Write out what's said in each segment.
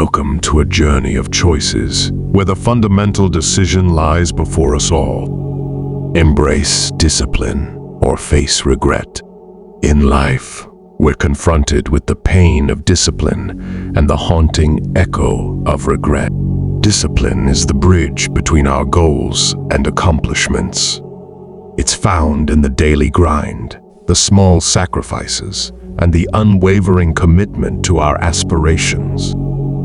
Welcome to a journey of choices where the fundamental decision lies before us all. Embrace discipline or face regret. In life, we're confronted with the pain of discipline and the haunting echo of regret. Discipline is the bridge between our goals and accomplishments. It's found in the daily grind, the small sacrifices, and the unwavering commitment to our aspirations.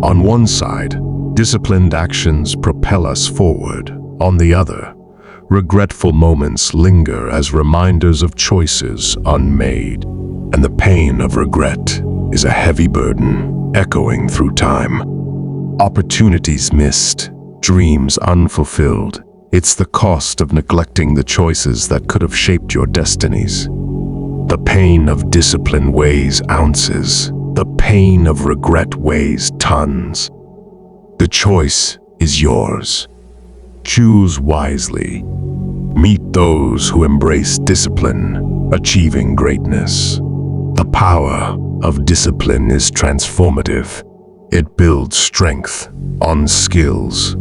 On one side, disciplined actions propel us forward. On the other, regretful moments linger as reminders of choices unmade. And the pain of regret is a heavy burden, echoing through time. Opportunities missed, dreams unfulfilled. It's the cost of neglecting the choices that could have shaped your destinies. The pain of discipline weighs ounces. The pain of regret weighs tons. The choice is yours. Choose wisely. Meet those who embrace discipline, achieving greatness. The power of discipline is transformative. It builds strength on skills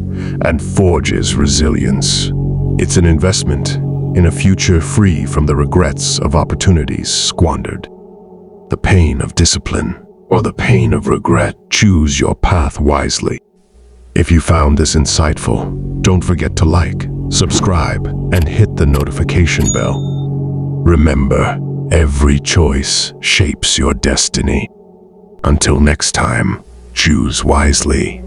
and forges resilience. It's an investment in a future free from the regrets of opportunities squandered. The pain of discipline or the pain of regret, choose your path wisely. If you found this insightful, don't forget to like, subscribe, and hit the notification bell. Remember, every choice shapes your destiny. Until next time, choose wisely.